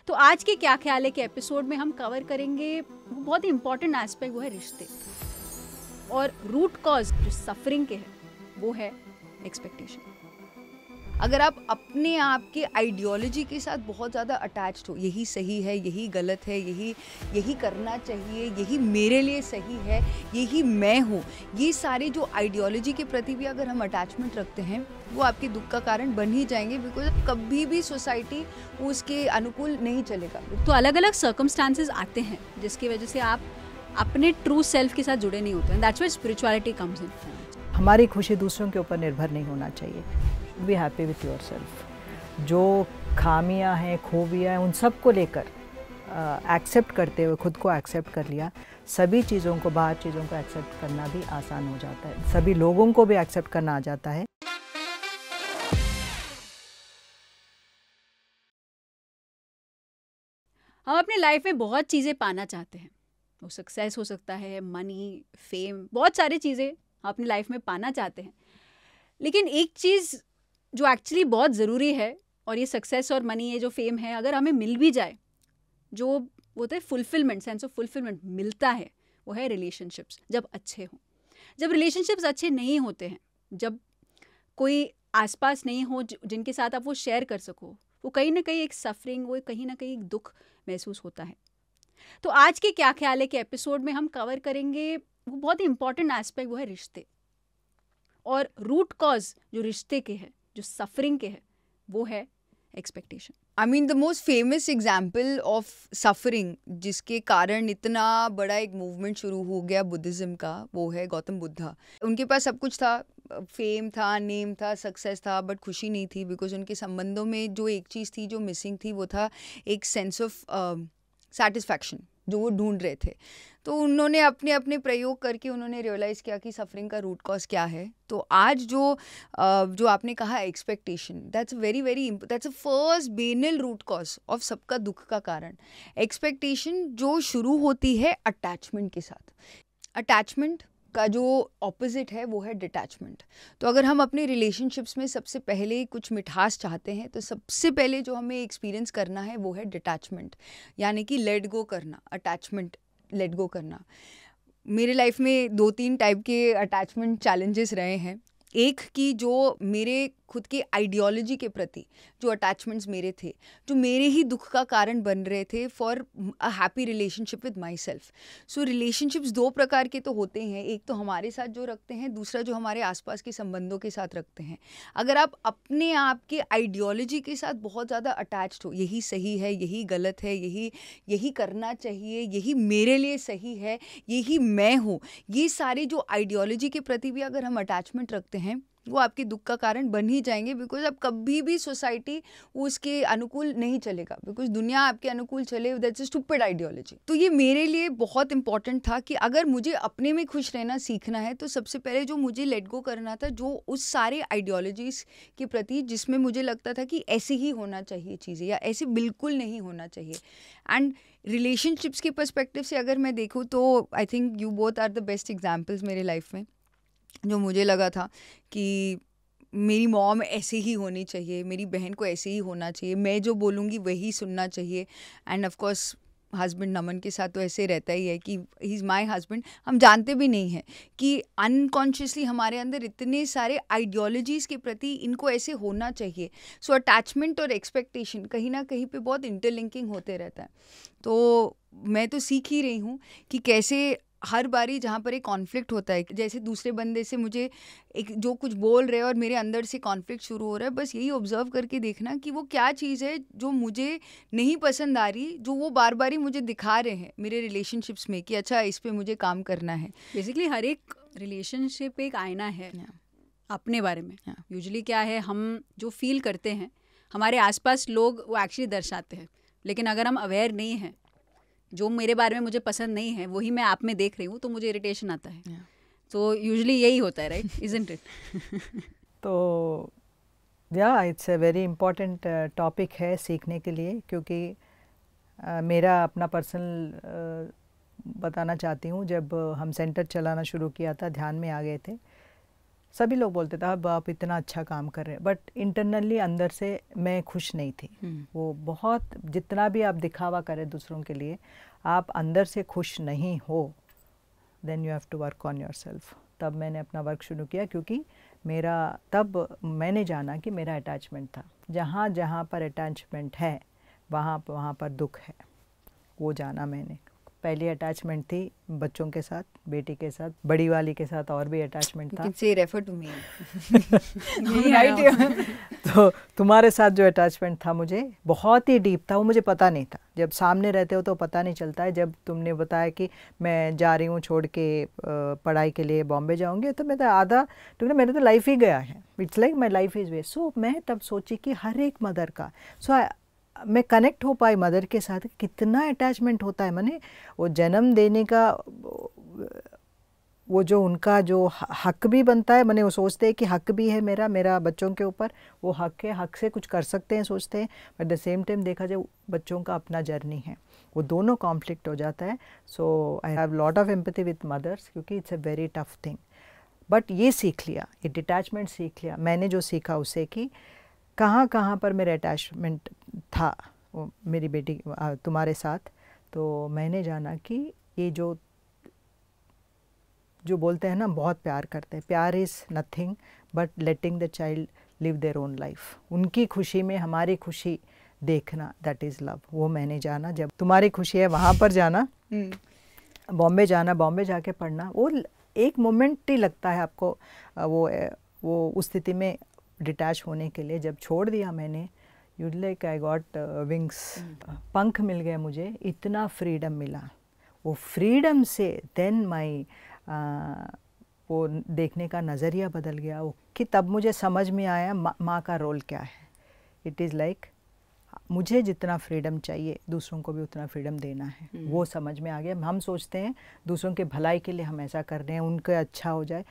तो आज के क्या ख्याल है के एपिसोड में हम कवर करेंगे बहुत ही इंपॉर्टेंट एस्पेक्ट, वो है रिश्ते और रूट कॉज जो सफरिंग के है वो है एक्सपेक्टेशन। अगर आप अपने आप के आइडियोलॉजी के साथ बहुत ज़्यादा अटैच्ड हो, यही सही है, यही गलत है, यही करना चाहिए, यही मेरे लिए सही है, यही मैं हूँ, ये सारे जो आइडियोलॉजी के प्रति भी अगर हम अटैचमेंट रखते हैं वो आपके दुख का कारण बन ही जाएंगे, बिकॉज कभी भी सोसाइटी उसके अनुकूल नहीं चलेगा। तो अलग अलग सर्कमस्टांसेस आते हैं जिसकी वजह से आप अपने ट्रू सेल्फ के साथ जुड़े नहीं होते हैं। That's why spirituality comes in. हमारी खुशी दूसरों के ऊपर निर्भर नहीं होना चाहिए। Be happy with your self. जो खामियां हैं, खूबियां हैं, उन सब को लेकर एक्सेप्ट करते हुए खुद को एक्सेप्ट कर लिया, सभी चीज़ों को, बाहर चीज़ों को एक्सेप्ट करना भी आसान हो जाता है, सभी लोगों को भी एक्सेप्ट करना आ जाता है। हम अपने लाइफ में बहुत चीज़ें पाना चाहते हैं, वो सक्सेस हो सकता है, मनी, फेम, बहुत सारी चीज़ें हम अपनी लाइफ में पाना चाहते हैं। लेकिन एक चीज़ जो एक्चुअली बहुत ज़रूरी है, और ये सक्सेस और मनी, ये जो फेम है, अगर हमें मिल भी जाए, जो वो होता है फुलफिलमेंट, सेंस ऑफ फुलफिलमेंट मिलता है, वो है रिलेशनशिप्स जब अच्छे हों। जब रिलेशनशिप्स अच्छे नहीं होते हैं, जब कोई आसपास नहीं हो जिनके साथ आप वो शेयर कर सको, वो कहीं ना कहीं एक सफरिंग, वो कहीं ना कहीं एक दुख महसूस होता है। तो आज के क्या ख्याल है के एपिसोड में हम कवर करेंगे वो बहुत ही इंपॉर्टेंट एस्पेक्ट, वो है रिश्ते और रूट कॉज जो रिश्ते के है, जो सफरिंग के है, वो है expectation. I mean the most famous example of suffering, जिसके कारण इतना बड़ा एक मूवमेंट शुरू हो गया बुद्धिज़्म का, वो है गौतम बुद्धा। उनके पास सब कुछ था, फेम था, नेम था, सक्सेस था, बट खुशी नहीं थी, बिकॉज उनके संबंधों में जो एक चीज़ थी जो मिसिंग थी, वो था एक सेंस ऑफ सेटिस्फैक्शन जो वो ढूंढ रहे थे। तो उन्होंने अपने अपने प्रयोग करके उन्होंने रियलाइज़ किया कि सफरिंग का रूट कॉज क्या है। तो आज जो आपने कहा expectation, that's that's a first banal root cause of सबका दुख का कारण। एक्सपेक्टेशन जो शुरू होती है अटैचमेंट के साथ। अटैचमेंट का जो ऑपोजिट है वो है डिटैचमेंट। तो अगर हम अपने रिलेशनशिप्स में सबसे पहले कुछ मिठास चाहते हैं, तो सबसे पहले जो हमें एक्सपीरियंस करना है वो है डिटैचमेंट, यानी कि लेट गो करना, अटैचमेंट लेट गो करना। मेरे लाइफ में 2-3 टाइप के अटैचमेंट चैलेंजेस रहे हैं। एक कि जो मेरे खुद के आइडियोलॉजी के प्रति जो अटैचमेंट्स मेरे थे, जो मेरे ही दुख का कारण बन रहे थे for a happy relationship with my self. So relationships 2 प्रकार के तो होते हैं, एक तो हमारे साथ जो रखते हैं, दूसरा जो हमारे आसपास के संबंधों के साथ रखते हैं। अगर आप अपने आप के आइडियोलॉजी के साथ बहुत ज़्यादा अटैच्ड हो, यही सही है, यही गलत है, यही करना चाहिए, यही मेरे लिए सही है, यही मैं हूँ, ये सारे जो आइडियोलॉजी के प्रति भी अगर हम अटैचमेंट रखते हैं, वो आपके दुख का कारण बन ही जाएंगे, बिकॉज अब कभी भी सोसाइटी उसके अनुकूल नहीं चलेगा, बिकॉज दुनिया आपके अनुकूल चले, दैट्स अ स्टूपिड आइडियोलॉजी। तो ये मेरे लिए बहुत इंपॉर्टेंट था कि अगर मुझे अपने में खुश रहना सीखना है, तो सबसे पहले जो मुझे लेट गो करना था, जो उस सारे आइडियोलॉजीज के प्रति जिसमें मुझे लगता था कि ऐसे ही होना चाहिए चीज़ें या ऐसे बिल्कुल नहीं होना चाहिए। एंड रिलेशनशिप्स के पर्सपेक्टिव से अगर मैं देखूँ तो I think you both are the best examples मेरे लाइफ में। जो मुझे लगा था कि मेरी मॉम ऐसे ही होनी चाहिए, मेरी बहन को ऐसे ही होना चाहिए, मैं जो बोलूँगी वही सुनना चाहिए। एंड ऑफ कोर्स हस्बैंड नमन के साथ तो ऐसे रहता ही है कि ही इज़ माई हस्बैंड। हम जानते भी नहीं हैं कि अनकॉन्शियसली हमारे अंदर इतने सारे आइडियोलॉजीज़ के प्रति इनको ऐसे होना चाहिए। सो अटैचमेंट और एक्सपेक्टेशन कहीं ना कहीं पे बहुत इंटरलिंकिंग होते रहता है। तो मैं तो सीख ही रही हूँ कि कैसे हर बारी जहाँ पर एक कॉन्फ्लिक्ट होता है, जैसे दूसरे बंदे से मुझे एक जो कुछ बोल रहे हैं और मेरे अंदर से कॉन्फ्लिक्ट शुरू हो रहा है, बस यही ऑब्जर्व करके देखना कि वो क्या चीज़ है जो मुझे नहीं पसंद आ रही, जो वो बार बार ही मुझे दिखा रहे हैं मेरे रिलेशनशिप्स में कि अच्छा इस पे मुझे काम करना है। बेसिकली हर एक रिलेशनशिप एक आईना है अपने बारे में। यूजुअली क्या है, हम जो फील करते हैं हमारे आसपास लोग वो एक्चुअली दर्शाते हैं, लेकिन अगर हम अवेयर नहीं हैं, जो मेरे बारे में मुझे पसंद नहीं है वही मैं आप में देख रही हूँ, तो मुझे इरिटेशन आता है। तो यूजुअली यही होता है, राइट? Isn't it? तो या it's a very important topic है सीखने के लिए, क्योंकि मेरा अपना पर्सनल बताना चाहती हूँ। जब हम सेंटर चलाना शुरू किया था, ध्यान में आ गए थे, सभी लोग बोलते थे अब आप इतना अच्छा काम कर रहे हैं, बट इंटरनली अंदर से मैं खुश नहीं थी। वो बहुत, जितना भी आप दिखावा करें दूसरों के लिए, आप अंदर से खुश नहीं हो, then you have to work on yourself. तब मैंने अपना वर्क शुरू किया, क्योंकि मेरा, तब मैंने जाना कि मेरा अटैचमेंट था। जहाँ जहाँ पर अटैचमेंट है वहाँ पर दुख है, वो जाना मैंने। पहली अटैचमेंट थी बच्चों के साथ, बेटी के साथ, बड़ी वाली के साथ और भी अटैचमेंट था। say refer to me. Right. तो तुम्हारे साथ जो अटैचमेंट था मुझे बहुत ही डीप था, वो मुझे पता नहीं था। जब सामने रहते हो तो पता नहीं चलता है। जब तुमने बताया कि मैं जा रही हूँ छोड़ के पढ़ाई के लिए बॉम्बे जाऊँगी, तो मैं तो आधा, क्योंकि मेरा तो लाइफ ही गया है, it's like my life is waste. So मैं तब सोची कि हर एक मदर का, मैं कनेक्ट हो पाई मदर के साथ, कितना अटैचमेंट होता है। मैंने वो जन्म देने का, वो जो उनका जो हक भी बनता है, मैंने वो सोचते हैं कि हक भी है मेरा बच्चों के ऊपर, वो हक है, हक से कुछ कर सकते हैं सोचते हैं, बट द सेम टाइम देखा जाए बच्चों का अपना जर्नी है, वो दोनों कॉन्फ्लिक्ट हो जाता है। So I have lot of empathy with mothers, क्योंकि it's a very tough thing. But ये सीख लिया, ये डिटैचमेंट सीख लिया मैंने, जो सीखा उससे कि कहाँ कहाँ पर मेरा अटैचमेंट था वो मेरी बेटी तुम्हारे साथ। तो मैंने जाना कि ये जो बोलते हैं ना, बहुत प्यार करते हैं, प्यार is nothing but letting the child live their own life. उनकी खुशी में हमारी खुशी देखना, दैट इज़ लव। वो मैंने जाना, जब तुम्हारी खुशी है वहाँ पर जाना, बॉम्बे जाना, बॉम्बे जाके पढ़ना, वो एक मोमेंट ही लगता है आपको वो उस स्थिति में डिटैच होने के लिए। जब छोड़ दिया मैंने, you like I got wings, पंख मिल गए मुझे, इतना फ्रीडम मिला। वो फ्रीडम से देन माई वो देखने का नज़रिया बदल गया, वो कि तब मुझे समझ में आया माँ का रोल क्या है। इट इज़ लाइक मुझे जितना फ्रीडम चाहिए दूसरों को भी उतना फ्रीडम देना है, वो समझ में आ गया। हम सोचते हैं दूसरों के भलाई के लिए हम ऐसा कर रहे हैं, उनका अच्छा हो जाए।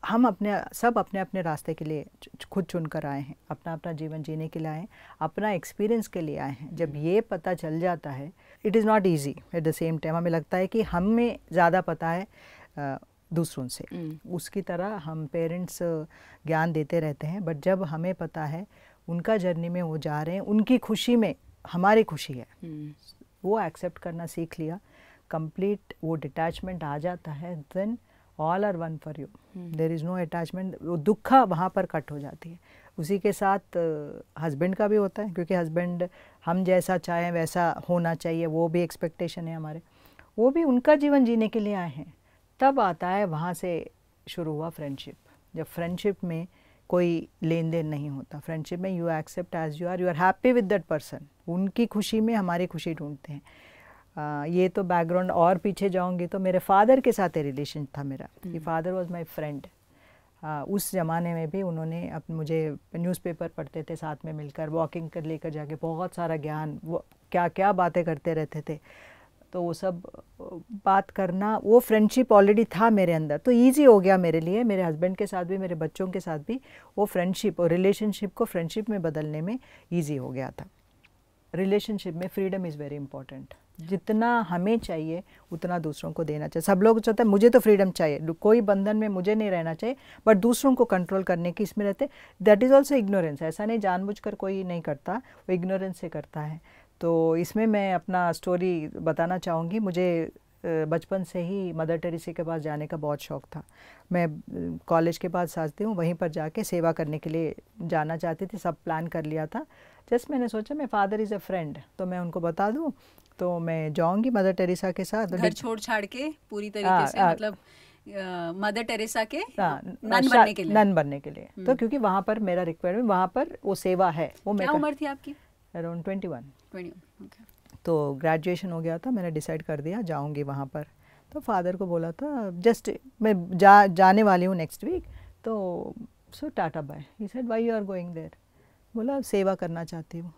हम अपने अपने रास्ते के लिए खुद चुन कर आए हैं, अपना अपना जीवन जीने के लिए आए हैं, अपना एक्सपीरियंस के लिए आए हैं। जब ये पता चल जाता है, it is not easy at the same time. हमें लगता है कि हमें ज़्यादा पता है दूसरों से, उसकी तरह हम पेरेंट्स ज्ञान देते रहते हैं, बट जब हमें पता है उनका जर्नी में वो जा रहे हैं, उनकी खुशी में हमारी खुशी है, वो एक्सेप्ट करना सीख लिया, कंप्लीट वो डिटैचमेंट आ जाता है, then all are one for you, there is no attachment. वो दुख वहाँ पर कट हो जाती है। उसी के साथ हस्बैंड का भी होता है, क्योंकि हस्बैंड हम जैसा चाहें वैसा होना चाहिए, वो भी एक्सपेक्टेशन है हमारे, वो भी उनका जीवन जीने के लिए आए हैं। तब आता है, वहाँ से शुरू हुआ फ्रेंडशिप। जब फ्रेंडशिप में कोई लेन देन नहीं होता, फ्रेंडशिप में you accept as you are happy with that person, उनकी खुशी में हमारी खुशी ढूंढते हैं। ये तो बैकग्राउंड, और पीछे जाऊंगी तो मेरे फादर के साथ रिलेशन था मेरा। ये फादर वाज माय फ्रेंड। उस ज़माने में भी उन्होंने मुझे न्यूज़पेपर पढ़ते थे साथ में मिलकर, वॉकिंग कर लेकर जाके बहुत सारा ज्ञान, वो क्या क्या बातें करते रहते थे। तो वो सब बात करना, वो फ्रेंडशिप ऑलरेडी था मेरे अंदर, तो ईजी हो गया मेरे लिए, मेरे हस्बैंड के साथ भी, मेरे बच्चों के साथ भी। वो फ्रेंडशिप और रिलेशनशिप को फ्रेंडशिप में बदलने में ईजी हो गया था। रिलेशनशिप में फ्रीडम इज़ वेरी इंपॉर्टेंट। जितना हमें चाहिए उतना दूसरों को देना चाहिए। सब लोग चाहते हैं मुझे तो फ्रीडम चाहिए, कोई बंधन में मुझे नहीं रहना चाहिए, बट दूसरों को कंट्रोल करने की इसमें रहते, दैट इज़ ऑल्सो इग्नोरेंस। ऐसा नहीं जानबूझकर कोई नहीं करता, वो इग्नोरेंस से करता है। तो इसमें मैं अपना स्टोरी बताना चाहूँगी। मुझे बचपन से ही मदर टेरेसा के पास जाने का बहुत शौक़ था। मैं कॉलेज के बाद साथी हूँ, वहीं पर जाके सेवा करने के लिए जाना चाहती थी, सब प्लान कर लिया था। जस्ट मैंने सोचा मैं फादर इज़ अ फ्रेंड, तो मैं उनको बता दूँ तो मैं जाऊँगी मदर टेरेसा के साथ। घर छोड़ छाड़ के पूरी तरीके से, मतलब मदर टेरेसा के नन बनने के लिए। तो क्योंकि वहाँ पर मेरा रिक्वायरमेंट, वहाँ पर वो सेवा है। वो क्या उम्र थी आपकी? अराउंड 21। ओके। तो ग्रेजुएशन हो गया था, मैंने डिसाइड कर दिया जाऊंगी वहाँ पर। तो फादर को बोला था जस्ट मैं जाने वाली हूँ नेक्स्ट वीक, तो so tata bye. He said why you are going there? बोला सेवा करना चाहती हूँ।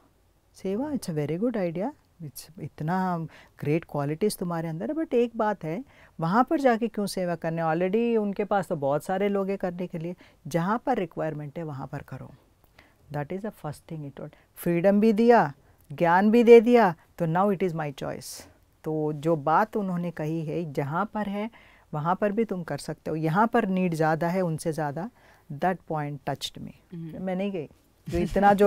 सेवा, it's a very good idea, it's इतना ग्रेट क्वालिटीज़ तुम्हारे अंदर है, बट एक बात है, वहाँ पर जाके क्यों सेवा करने? ऑलरेडी उनके पास तो बहुत सारे लोग हैं करने के लिए। जहाँ पर रिक्वायरमेंट है वहाँ पर करो, that is the first thing it told. Freedom भी दिया, ज्ञान भी दे दिया, तो now it is my choice. तो जो बात उन्होंने कही है, जहाँ पर है वहाँ पर भी तुम कर सकते हो, यहाँ पर नीड ज़्यादा है उनसे ज़्यादा, दैट पॉइंट टच्ड मी। मैं नहीं गई, जो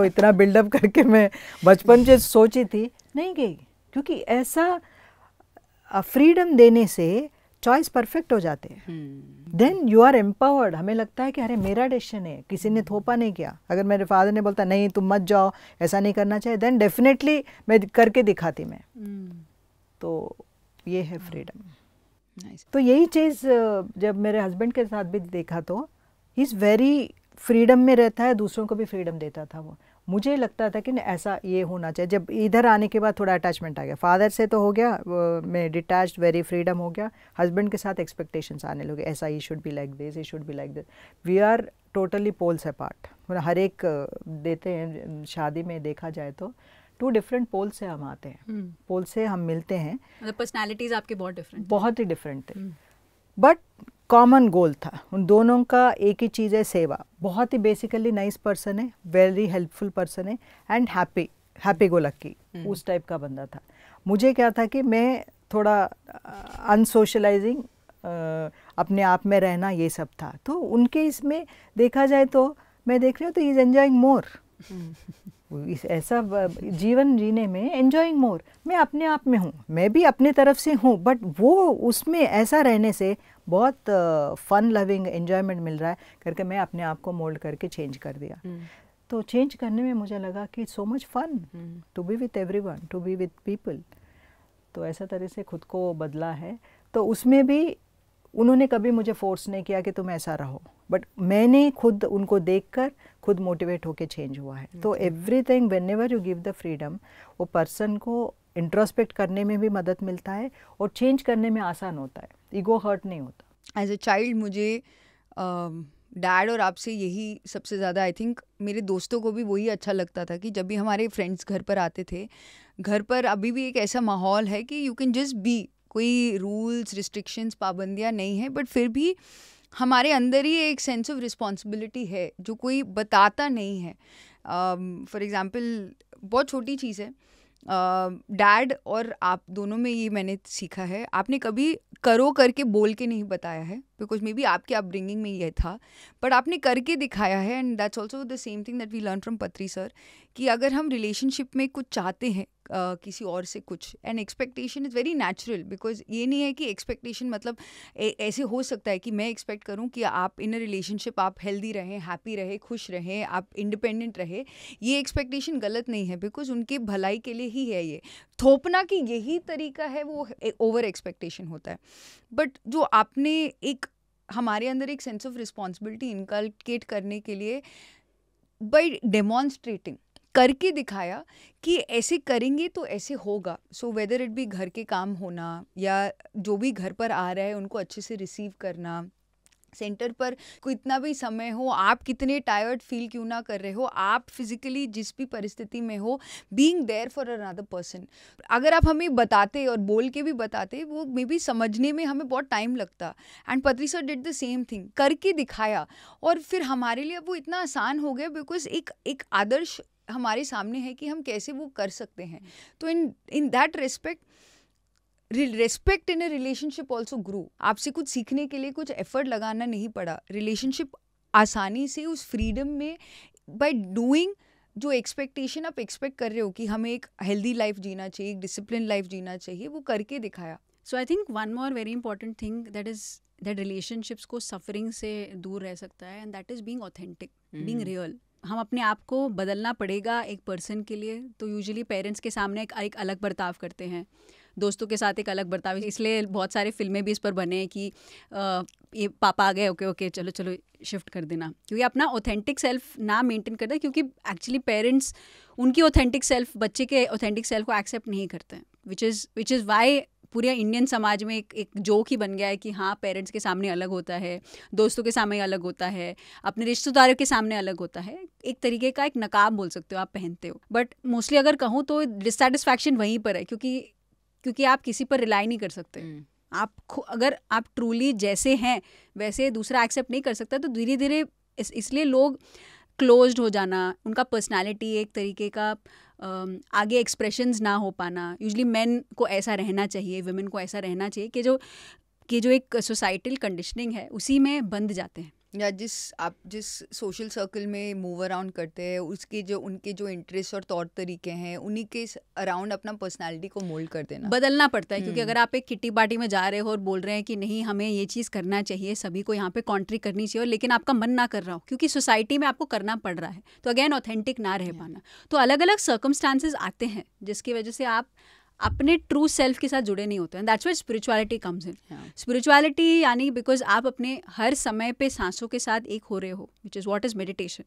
इतना बिल्डअप करके मैं बचपन से सोची थी, नहीं गई, क्योंकि ऐसा फ्रीडम देने से चॉइस परफेक्ट हो जाते हैं। Then you are empowered. हमें लगता है कि अरे मेरा डिसीजन है, किसी ने थोपा नहीं किया। अगर मेरे फादर ने बोलता नहीं तुम मत जाओ, ऐसा नहीं करना चाहिए, देन डेफिनेटली मैं करके दिखाती मैं। तो ये है फ्रीडम। तो यही चीज़ जब मेरे हस्बैंड के साथ भी देखा तो ही इज़ वेरी फ्रीडम में रहता है, दूसरों को भी फ्रीडम देता था वो। मुझे लगता था कि ऐसा ये होना चाहिए। जब इधर आने के बाद थोड़ा अटैचमेंट आ गया, फादर से तो हो गया, मैं डिटैच्ड, वेरी फ्रीडम हो गया। हस्बैंड के साथ एक्सपेक्टेशंस आने लगे, ऐसा ही should be like this, he should be like this. We are totally poles apart. हर एक देते हैं शादी में देखा जाए तो 2 डिफरेंट पोल से हम आते हैं, पोल से हम मिलते हैं। मतलब पर्सनालिटीज आपके बहुत ही डिफरेंट थे, बट कॉमन गोल था उन दोनों का। एक ही चीज़ है, सेवा। बहुत ही बेसिकली नाइस पर्सन है, वेरी हेल्पफुल पर्सन है, एंड हैप्पी गो लक्की, उस टाइप का बंदा था। मुझे क्या था कि मैं थोड़ा अनसोशलाइजिंग, अपने आप में रहना, ये सब था। तो उनके इसमें देखा जाए तो मैं देख रही हूँ तो ही इज़ एंजॉइंग मोर। ऐसा जीवन जीने में एंजॉइंग मोर। मैं अपने आप में हूँ, मैं भी अपने तरफ से हूँ, बट वो उसमें ऐसा रहने से बहुत फन लविंग एंजॉयमेंट मिल रहा है करके मैं अपने आप को मोल्ड करके चेंज कर दिया। तो चेंज करने में मुझे लगा कि so much fun to be with everyone, to be with people. तो ऐसा तरह से खुद को बदला है। तो उसमें भी उन्होंने कभी मुझे फोर्स नहीं किया कि तुम ऐसा रहो, बट मैंने खुद उनको देखकर खुद मोटिवेट होके चेंज हुआ है। तो everything whenever you give the freedom, वो पर्सन को इंट्रोस्पेक्ट करने में भी मदद मिलता है और चेंज करने में आसान होता है, ईगो हर्ट नहीं होता। एज अ चाइल्ड मुझे डैड और आपसे यही सबसे ज़्यादा, आई थिंक मेरे दोस्तों को भी वही अच्छा लगता था कि जब भी हमारे फ्रेंड्स घर पर आते थे, घर पर अभी भी एक ऐसा माहौल है कि यू कैन जस्ट बी, कोई रूल्स रिस्ट्रिक्शंस पाबंदियाँ नहीं है, बट फिर भी हमारे अंदर ही एक सेंस ऑफ रिस्पॉन्सिबिलिटी है जो कोई बताता नहीं है। फॉर एग्ज़ाम्पल बहुत छोटी चीज़ है, डैड और आप दोनों में ये मैंने सीखा है, आपने कभी करो करके बोल के नहीं बताया है, बिकॉज मे बी आपके अपब्रिंगिंग में ये था, बट आपने करके दिखाया है। And that's also the same thing that we learn from Patri sir, कि अगर हम रिलेशनशिप में कुछ चाहते हैं किसी और से कुछ, and expectation is very natural, because ये नहीं है कि एक्सपेक्टेशन मतलब ऐसे हो सकता है कि मैं एक्सपेक्ट करूँ कि आप इन अ रिलेशनशिप आप हेल्दी रहें, हैप्पी रहे, खुश रहें, आप इंडिपेंडेंट रहे। ये एक्सपेक्टेशन गलत नहीं है, बिकॉज उनके भलाई के लिए ही है। ये थोपना कि यही तरीका है, वो ओवर एक्सपेक्टेशन होता है। बट जो आपने एक हमारे अंदर एक सेंस ऑफ रिस्पॉन्सिबिलिटी इनकलकेट करने के लिए बाय डेमॉन्स्ट्रेटिंग करके दिखाया कि ऐसे करेंगे तो ऐसे होगा। सो वेदर इट बी घर के काम होना या जो भी घर पर आ रहा है उनको अच्छे से रिसीव करना, सेंटर पर कितना भी समय हो, आप कितने टायर्ड फील क्यों ना कर रहे हो, आप फिजिकली जिस भी परिस्थिति में हो, being there for another person. अगर आप हमें बताते और बोल के भी बताते, वो मे बी समझने में हमें बहुत टाइम लगता। एंड पत्री sir did the same thing, करके दिखाया, और फिर हमारे लिए वो इतना आसान हो गया बिकॉज एक आदर्श हमारे सामने है कि हम कैसे वो कर सकते हैं। तो in that respect in a relationship also grew. आपसे कुछ सीखने के लिए कुछ एफर्ट लगाना नहीं पड़ा, रिलेशनशिप आसानी से उस फ्रीडम में बाय डूइंग जो एक्सपेक्टेशन आप एक्सपेक्ट कर रहे हो कि हमें एक हेल्दी लाइफ जीना चाहिए, एक डिसिप्लिन लाइफ जीना चाहिए, वो करके दिखाया। So I think one more very important thing that is that relationships को सफरिंग से दूर रह सकता है, and that is being authentic, being real. हम अपने आप को बदलना पड़ेगा एक पर्सन के लिए, तो यूजुअली पेरेंट्स के सामने एक अलग बर्ताव करते हैं, दोस्तों के साथ एक अलग बर्ताव, इसलिए बहुत सारे फिल्में भी इस पर बने हैं कि ये पापा आ गए, ओके ओके चलो चलो शिफ्ट कर देना, क्योंकि अपना ऑथेंटिक सेल्फ ना मेंटेन करता है, क्योंकि एक्चुअली पेरेंट्स उनकी ऑथेंटिक सेल्फ, बच्चे के ऑथेंटिक सेल्फ को एक्सेप्ट नहीं करते हैं, विच इज़ वाई पूरे इंडियन समाज में एक जोक ही बन गया है कि हाँ पेरेंट्स के सामने अलग होता है, दोस्तों के सामने अलग होता है, अपने रिश्तेदारों के सामने अलग होता है, एक तरीके का एक नकाब बोल सकते हो आप पहनते हो। बट मोस्टली अगर कहूँ तो डिससेटिस्फैक्शन वहीं पर है, क्योंकि आप किसी पर रिलाई नहीं कर सकते। अगर आप ट्रूली जैसे हैं वैसे दूसरा एक्सेप्ट नहीं कर सकता, तो धीरे धीरे इसलिए लोग क्लोज्ड हो जाना, उनका पर्सनालिटी एक तरीके का आगे एक्सप्रेशंस ना हो पाना। यूजुअली मेन को ऐसा रहना चाहिए, वुमेन को ऐसा रहना चाहिए कि जो कि जो एक सोसाइटल कंडीशनिंग है उसी में बंध जाते हैं। या आप जिस सोशल सर्कल में मूव अराउंड करते हैं उनके जो इंटरेस्ट और तौर तरीके हैं उन्हीं के अराउंड अपना पर्सनालिटी को मोल्ड कर देना, बदलना पड़ता है। क्योंकि अगर आप एक किटी पार्टी में जा रहे हो और बोल रहे हैं कि नहीं हमें ये चीज़ करना चाहिए, सभी को यहाँ पे कॉन्ट्री करनी चाहिए, लेकिन आपका मन ना कर रहा हो क्योंकि सोसाइटी में आपको करना पड़ रहा है, तो अगेन ऑथेंटिक ना रह पाना। तो अलग अलग सर्कमस्टांसेस आते हैं जिसकी वजह से आप अपने ट्रू सेल्फ के साथ जुड़े नहीं होते हैं। That's why spirituality comes in. Spirituality यानी बिकॉज आप अपने हर समय पे सांसों के साथ एक हो रहे हो, which is what is meditation.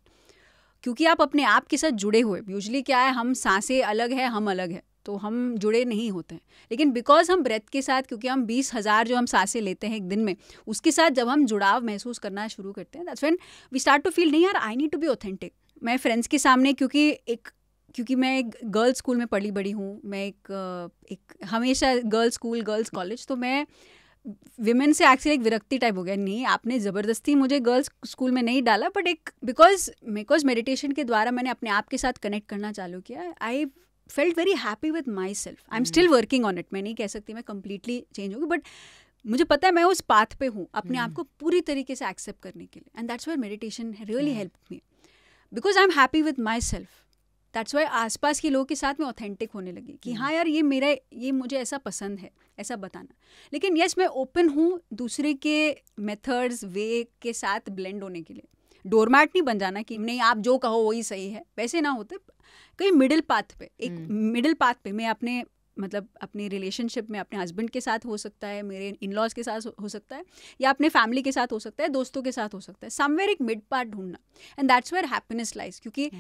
क्योंकि आप अपने आप के साथ जुड़े हुए, यूजुअली क्या है हम सांसें अलग है, हम अलग है, तो हम जुड़े नहीं होते हैं। लेकिन बिकॉज हम ब्रेथ के साथ, क्योंकि हम 20,000 जो हम सांसें लेते हैं एक दिन में, उसके साथ जब हम जुड़ाव महसूस करना शुरू करते हैं, that's when we start to feel नहीं यार I need to be authentic. मैं फ्रेंड्स के सामने क्योंकि मैं एक गर्ल्स स्कूल में पली बड़ी हूँ, मैं एक हमेशा गर्ल्स स्कूल गर्ल्स कॉलेज, तो मैं विमेन से एक्चुअली एक विरक्ति टाइप हो गया। नहीं, आपने ज़बरदस्ती मुझे गर्ल्स स्कूल में नहीं डाला, बट एक बिकॉज मेडिटेशन के द्वारा मैंने अपने आप के साथ कनेक्ट करना चालू किया। I felt very happy with my self. I am still working on it. मैं नहीं कह सकती मैं कम्प्लीटली चेंज होगी, बट मुझे पता है मैं उस पाथ पे हूँ अपने आप को पूरी तरीके से एक्सेप्ट करने के लिए। And that's why meditation really help me, because I am happy with my self. That's why आसपास के लोगों के साथ मैं ऑथेंटिक होने लगी कि हाँ यार ये मुझे ऐसा पसंद है, ऐसा बताना। लेकिन यस, मैं ओपन हूँ दूसरे के मेथड्स वे के साथ ब्लेंड होने के लिए। डोरमैट नहीं बन जाना कि नहीं आप जो कहो वही सही है, वैसे ना होते। कहीं मिडिल पाथ पे, एक मिडिल पाथ पे मैं अपने रिलेशनशिप में अपने हस्बैंड के साथ हो सकता है, मेरे इन लॉज के साथ हो सकता है, या अपने फैमिली के साथ हो सकता है, दोस्तों के साथ हो सकता है। समवेयर एक मिड पार्ट ढूंढना, and that's where happiness lies. क्योंकि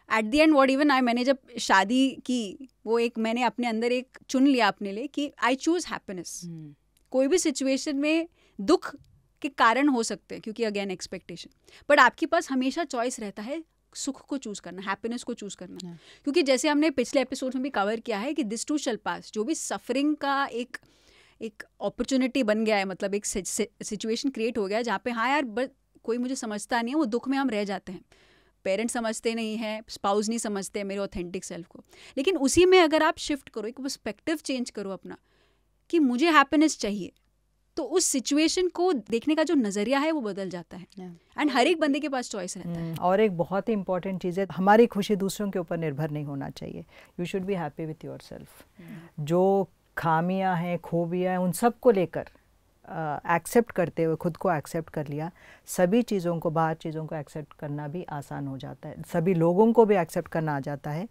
at the end what even मैंने जब शादी की, वो एक मैंने अपने अंदर एक चुन लिया अपने लिए कि आई चूज हैप्पीनेस। कोई भी सिचुएशन में दुख के कारण हो सकते हैं, क्योंकि अगेन एक्सपेक्टेशन, बट आपके पास हमेशा चॉइस रहता है सुख को चूज करना, हैप्पीनेस को चूज करना। क्योंकि जैसे हमने पिछले एपिसोड में भी कवर किया है कि दिस टू शैल पास, जो भी सफरिंग का एक अपॉर्चुनिटी बन गया है, मतलब एक सिचुएशन क्रिएट हो गया है जहाँ पे हाँ यार बट कोई मुझे समझता नहीं है, वो दुख में हम रह जाते हैं। पेरेंट्स समझते नहीं है, स्पाउस नहीं समझते मेरे ऑथेंटिक सेल्फ को। लेकिन उसी में अगर आप शिफ्ट करो, एक पर्सपेक्टिव चेंज करो अपना कि मुझे हैप्पीनेस चाहिए, तो उस सिचुएशन को देखने का जो नज़रिया है वो बदल जाता है। एंड हर एक बंदे के पास चॉइस रहता है। और एक बहुत ही इंपॉर्टेंट चीज़ है, हमारी खुशी दूसरों के ऊपर निर्भर नहीं होना चाहिए। You should be happy with your self. जो खामियां हैं, खूबियां हैं, उन सब को लेकर एक्सेप्ट करते हुए खुद को एक्सेप्ट कर लिया, सभी चीज़ों को, बाहर चीज़ों को एक्सेप्ट करना भी आसान हो जाता है, सभी लोगों को भी एक्सेप्ट करना आ जाता है।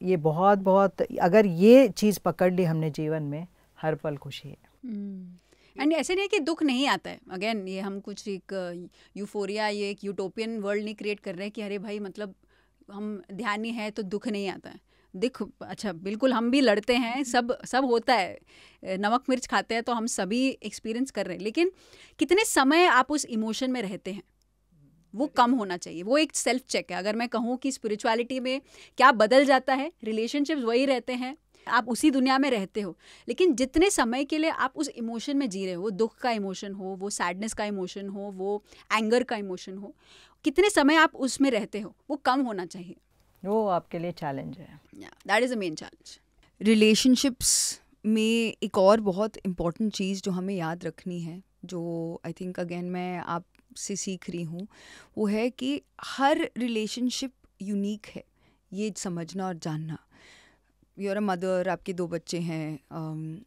ये बहुत अगर ये चीज़ पकड़ ली हमने जीवन में, हर पल खुशी है। एंड ऐसे नहीं है कि दुख नहीं आता है। अगेन ये हम कुछ एक यूफोरिया, ये एक यूटोपियन वर्ल्ड नहीं क्रिएट कर रहे हैं कि अरे भाई मतलब हम ध्यानी है तो दुख नहीं आता है। अच्छा बिल्कुल हम भी लड़ते हैं, सब होता है, नमक मिर्च खाते हैं, तो हम सभी एक्सपीरियंस कर रहे हैं। लेकिन कितने समय आप उस इमोशन में रहते हैं वो कम होना चाहिए। वो एक सेल्फ चेक है। अगर मैं कहूँ कि स्पिरिचुअलिटी में क्या बदल जाता है, रिलेशनशिप्स वही रहते हैं, आप उसी दुनिया में रहते हो, लेकिन जितने समय के लिए आप उस इमोशन में जी रहे हो, वो दुख का इमोशन हो, वो सैडनेस का इमोशन हो, वो एंगर का इमोशन हो, कितने समय आप उसमें रहते हो वो कम होना चाहिए। वो आपके लिए चैलेंज है। That is the main challenge. Relationships में एक और बहुत इम्पॉर्टेंट चीज़ जो हमें याद रखनी है, जो आई थिंक अगेन मैं आपसे सीख रही हूँ, वो है कि हर रिलेशनशिप यूनिक है, ये समझना और जानना। यू आर अ मदर, आपके 2 बच्चे हैं,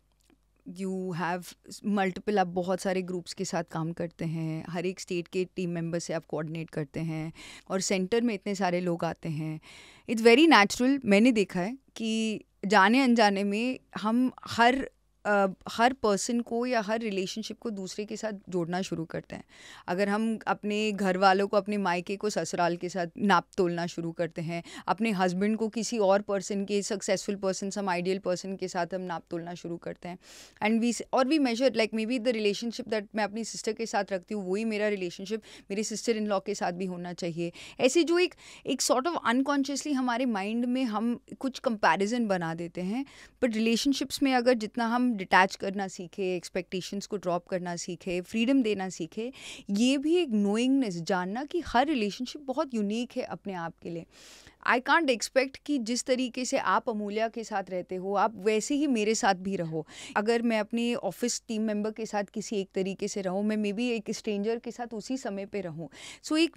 यू हैव मल्टीपल, आप बहुत सारे ग्रुप्स के साथ काम करते हैं, हर एक स्टेट के टीम मेंबर से आप कोऑर्डिनेट करते हैं, और सेंटर में इतने सारे लोग आते हैं। इट्स वेरी नेचुरल, मैंने देखा है कि जाने अनजाने में हम हर पर्सन को या हर रिलेशनशिप को दूसरे के साथ जोड़ना शुरू करते हैं। अगर हम अपने घर वालों को, अपने मायके को ससुराल के साथ नाप तोलना शुरू करते हैं, अपने हस्बैंड को किसी और पर्सन के, successful person, some ideal person के साथ हम नाप तोलना शुरू करते हैं। And we measure like maybe the relationship that मैं अपनी सिस्टर के साथ रखती हूँ, वही मेरा रिलेशनशिप मेरे सिस्टर इन लॉ के साथ भी होना चाहिए। ऐसे जो एक सॉर्ट ऑफ अनकॉन्शियसली हमारे माइंड में हम कुछ कंपैरिजन बना देते हैं। बट रिलेशनशिप्स में अगर जितना हम हम डिटैच करना सीखे, एक्सपेक्टेशंस को ड्रॉप करना सीखे, फ्रीडम देना सीखे, ये भी एक नोइंगनेस, जानना कि हर रिलेशनशिप बहुत यूनिक है अपने आप के लिए। आई कांट एक्सपेक्ट कि जिस तरीके से आप अमूल्या के साथ रहते हो आप वैसे ही मेरे साथ भी रहो। अगर मैं अपनी ऑफिस टीम मेंबर के साथ किसी एक तरीके से रहूँ, मैं मे बी एक स्ट्रेंजर के साथ उसी समय पे रहूँ। सो एक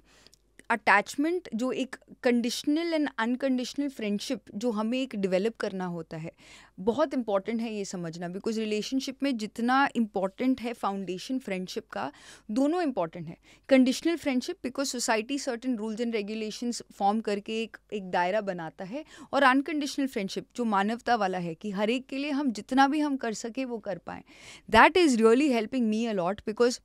अटैचमेंट, जो एक कंडीशनल एंड अनकंडीशनल फ्रेंडशिप जो हमें एक डेवलप करना होता है, बहुत इंपॉर्टेंट है ये समझना। बिकॉज रिलेशनशिप में जितना इम्पॉर्टेंट है फाउंडेशन फ्रेंडशिप का, दोनों इम्पॉर्टेंट है। Conditional friendship because society certain rules and regulations form करके एक दायरा बनाता है, और अनकंडीशनल फ्रेंडशिप जो मानवता वाला है कि हर एक के लिए हम जितना भी हम कर सके वो कर पाएँ। That is really helping me a lot, because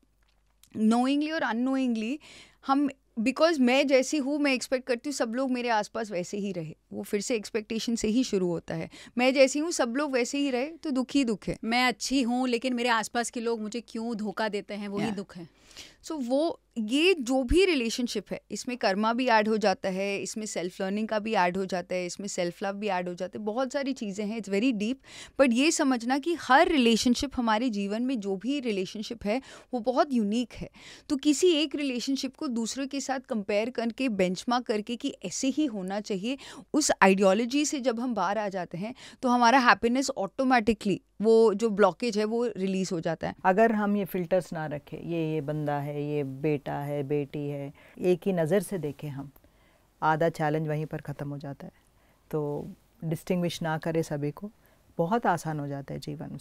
knowingly और अननोइंगली हम, बिकॉज मैं जैसी हूँ मैं एक्सपेक्ट करती हूँ सब लोग मेरे आसपास वैसे ही रहे। वो फिर से एक्सपेक्टेशन से ही शुरू होता है। मैं जैसी हूँ सब लोग वैसे ही रहे तो दुख ही दुख है। मैं अच्छी हूँ लेकिन मेरे आसपास के लोग मुझे क्यों धोखा देते हैं, वही दुख है। सो वो ये जो भी रिलेशनशिप है, इसमें कर्मा भी ऐड हो जाता है, इसमें सेल्फ लर्निंग का भी ऐड हो जाता है, इसमें सेल्फ लव भी ऐड हो जाता है, बहुत सारी चीज़ें हैं। It's very deep. बट ये समझना कि हर रिलेशनशिप, हमारे जीवन में जो भी रिलेशनशिप है वो बहुत यूनिक है। तो किसी एक रिलेशनशिप को दूसरे के साथ कंपेयर करके, बेंचमार्क करके कि ऐसे ही होना चाहिए, उस आइडियोलॉजी से जब हम बाहर आ जाते हैं तो हमारा हैप्पीनेस ऑटोमेटिकली, वो जो ब्लॉकेज है वो रिलीज हो जाता है। अगर हम ये फिल्टर्स ना रखें, ये बंदा है, ये बेटा है, बेटी है, एक ही नज़र से देखें हम, आधा चैलेंज वहीं पर ख़त्म हो जाता है। तो डिस्टिंग्विश ना करें सभी को, बहुत आसान हो जाता है जीवन।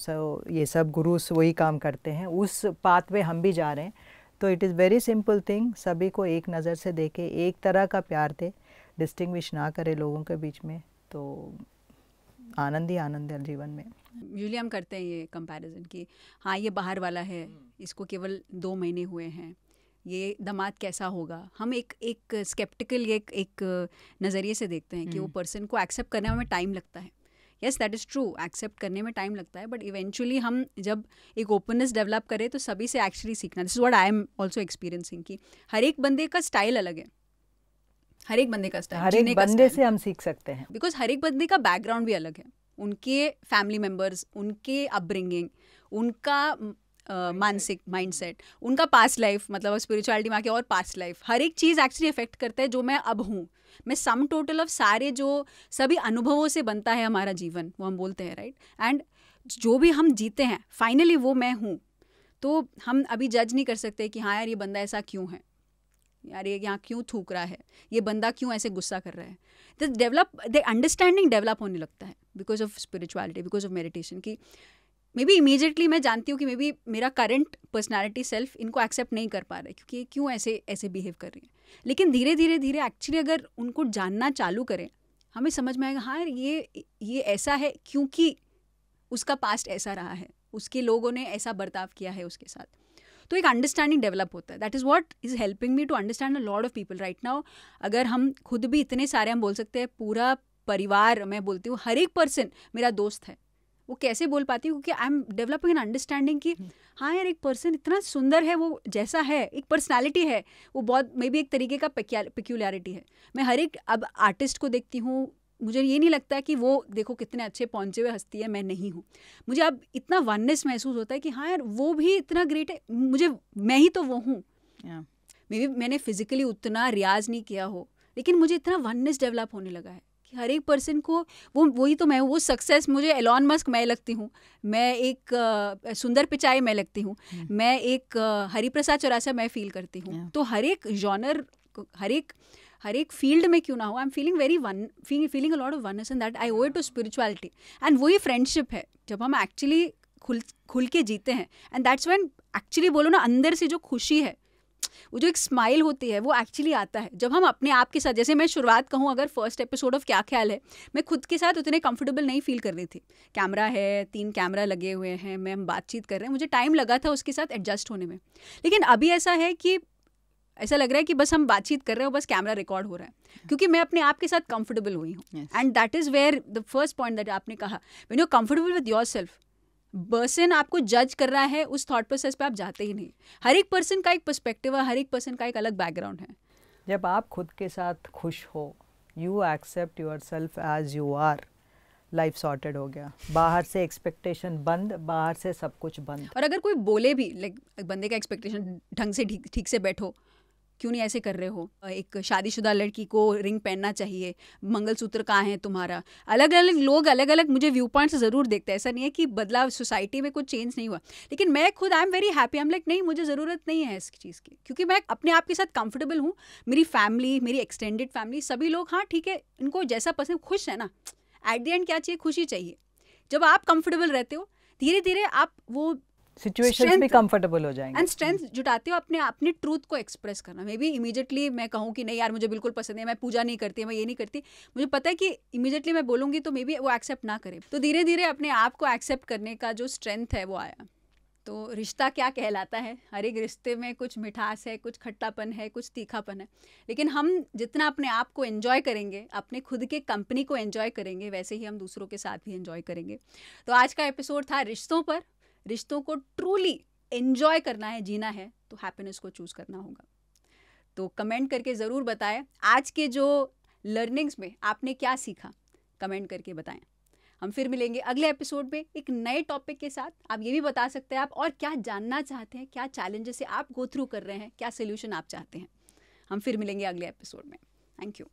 ये सब गुरुस वही काम करते हैं, उस पाथ पे हम भी जा रहे हैं। तो it is very simple thing, सभी को एक नज़र से देखे, एक तरह का प्यार दे, डिस्टिंग्विश ना करे लोगों के बीच में, तो आनंद ही आनंद है जीवन में। यूजुअली हम करते हैं ये कंपैरिजन कि हाँ ये बाहर वाला है, इसको केवल 2 महीने हुए हैं, ये दामाद कैसा होगा। हम एक स्केप्टिकल, एक नज़रिए से देखते हैं कि वो पर्सन को एक्सेप्ट करने में टाइम लगता है। Yes, that is true, accept करने में टाइम लगता है, बट इवेंचुअली हम जब एक ओपननेस डेवलप करें तो सभी से एक्चुअली सीखना। This is what I am also experiencing कि हर एक बंदे का स्टाइल अलग है, हर एक बंदे का स्टाइल, हर एक बंदे से हम सीख सकते हैं। बिकॉज हर एक बंदे का बैकग्राउंड भी अलग है, उनके फैमिली मेम्बर्स, उनके अपब्रिंगिंग, उनका मानसिक माइंडसेट, उनका पास्ट लाइफ, मतलब स्पिरिचुअलिटी में आके और पास्ट लाइफ, हर एक चीज़ एक्चुअली अफेक्ट करता है जो मैं अब हूँ। मैं सम टोटल ऑफ सारे जो सभी अनुभवों से बनता है हमारा जीवन, वो हम बोलते हैं, राइट। एंड जो भी हम जीते हैं फाइनली वो मैं हूँ। तो हम अभी जज नहीं कर सकते कि हाँ यार ये बंदा ऐसा क्यों है, यार ये यहाँ क्यों थूक रहा है, ये बंदा क्यों ऐसे गुस्सा कर रहा है। द अंडरस्टैंडिंग डेवलप होने लगता है because of spirituality, because of meditation. की मे बी इमीजिएटली मैं जानती हूँ कि मे बी मेरा करंट पर्सनैलिटी सेल्फ इनको एक्सेप्ट नहीं कर पा रहा है क्योंकि ये क्यों ऐसे बिहेव कर रही है। लेकिन धीरे धीरे एक्चुअली अगर उनको जानना चालू करें, हमें समझ में आएगा हाँ यार ये ऐसा है क्योंकि उसका पास्ट ऐसा रहा है, उसके लोगों ने ऐसा बर्ताव किया है उसके साथ। तो एक अंडरस्टैंडिंग डेवलप होता है। That is what is helping me to understand a lot of people right now. अगर हम खुद भी इतने सारे, हम बोल सकते हैं पूरा परिवार, मैं बोलती हूँ हर एक पर्सन मेरा दोस्त है, वो कैसे बोल पाती हूँ क्योंकि I am developing an understanding कि हाँ यार एक पर्सन इतना सुंदर है, वो जैसा है, एक पर्सनालिटी है, वो बहुत मे बी एक तरीके का पेक्यूलरिटी है। मैं हर एक अब आर्टिस्ट को देखती हूँ, मुझे ये नहीं लगता कि वो देखो कितने अच्छे पहुँचे हुए हस्ती है, मैं नहीं हूँ। मुझे अब इतना वननेस महसूस होता है कि हाँ यार वो भी इतना ग्रेट है, मैं ही तो वो हूँ। मे बी मैंने फिजिकली उतना रियाज नहीं किया हो, लेकिन मुझे इतना वननेस डेवलप होने लगा है कि हर एक पर्सन को वही तो मैं, वो सक्सेस, मुझे एलॉन मस्क मैं लगती हूँ, मैं एक सुंदर पिचाई मैं लगती हूँ, मैं एक हरिप्रसाद चौरासिया मैं फील करती हूँ। तो हर एक जॉनर, हर एक फील्ड में क्यों ना हो, I am feeling a lot of oneness and that I owe it to spirituality. And वही फ्रेंडशिप है जब हम एक्चुअली खुल के जीते हैं, एंड दैट्स व्हेन एक्चुअली बोलो ना अंदर से जो खुशी है, वो जो एक स्माइल होती है, वो एक्चुअली आता है जब हम अपने आप के साथ, जैसे मैं शुरुआत कहूँ अगर फर्स्ट एपिसोड ऑफ क्या ख्याल है, मैं खुद के साथ उतने कंफर्टेबल नहीं फील कर रही थी। कैमरा है, 3 कैमरा लगे हुए हैं, मैं हम बातचीत कर रहे हैं, मुझे टाइम लगा था उसके साथ एडजस्ट होने में। लेकिन अभी ऐसा है कि ऐसा लग रहा है कि बस हम बातचीत कर रहे हो, बस कैमरा रिकॉर्ड हो रहा है, क्योंकि मैं अपने आप के साथ कंफर्टेबल हुई हूँ। And that is where the first point that आपने कहा, when you are comfortable with yourself, person आपको जज कर रहा है उस थॉट प्रोसेस पे आप जाते ही नहीं। हर एक पर्सन का एक पर्सपेक्टिव है, हर एक पर्सन का एक अलग बैकग्राउंड है। जब आप खुद के साथ खुश हो, you accept yourself as you are, life sorted हो गया। बाहर से एक्सपेक्टेशन बंद, बाहर से सब कुछ बंद। और अगर कोई बोले भी लाइक बंदे का एक्सपेक्टेशन ढंग से ठीक से बैठो, क्यों नहीं ऐसे कर रहे हो, एक शादीशुदा लड़की को रिंग पहनना चाहिए, मंगलसूत्र कहाँ है तुम्हारा, अलग अलग लोग अलग अलग मुझे व्यू पॉइंट्स ज़रूर देखते हैं। ऐसा नहीं है कि बदलाव सोसाइटी में कुछ चेंज नहीं हुआ, लेकिन मैं खुद I am very happy. I am like नहीं, मुझे ज़रूरत नहीं है इस चीज़ की, क्योंकि मैं अपने आप के साथ कंफर्टेबल हूँ। मेरी फैमिली, मेरी एक्सटेंडेड फैमिली, सभी लोग हाँ ठीक है, इनको जैसा पसंद, खुश है ना। एट द एंड क्या चाहिए? खुशी चाहिए। जब आप कंफर्टेबल रहते हो, धीरे धीरे आप वो सिचुएशंस भी कंफर्टेबल हो जाएंगे एंड स्ट्रेंथ जुटाते हो अपने ट्रूथ को एक्सप्रेस करना। मे बी इमीडिएटली मैं कहूँ कि नहीं यार मुझे बिल्कुल पसंद है, मैं पूजा नहीं करती, मैं ये नहीं करती, मुझे पता है कि इमीडिएटली मैं बोलूँगी तो मे बी वो एक्सेप्ट ना करे। तो धीरे धीरे अपने आप को एक्सेप्ट करने का जो स्ट्रेंथ है वो आया। तो रिश्ता क्या कहलाता है? हर एक रिश्ते में कुछ मिठास है, कुछ खट्टापन है, कुछ तीखापन है, लेकिन हम जितना अपने आप को एंजॉय करेंगे, अपने खुद के कंपनी को एंजॉय करेंगे, वैसे ही हम दूसरों के साथ भी एंजॉय करेंगे। तो आज का एपिसोड था रिश्तों पर। रिश्तों को ट्रूली एंजॉय करना है, जीना है, तो हैप्पीनेस को चूज़ करना होगा। तो कमेंट करके ज़रूर बताएं आज के जो लर्निंग्स में आपने क्या सीखा, कमेंट करके बताएं। हम फिर मिलेंगे अगले एपिसोड में एक नए टॉपिक के साथ। आप ये भी बता सकते हैं आप और क्या जानना चाहते हैं, क्या चैलेंजेस से आप गो थ्रू कर रहे हैं, क्या सोल्यूशन आप चाहते हैं। हम फिर मिलेंगे अगले एपिसोड में। Thank you.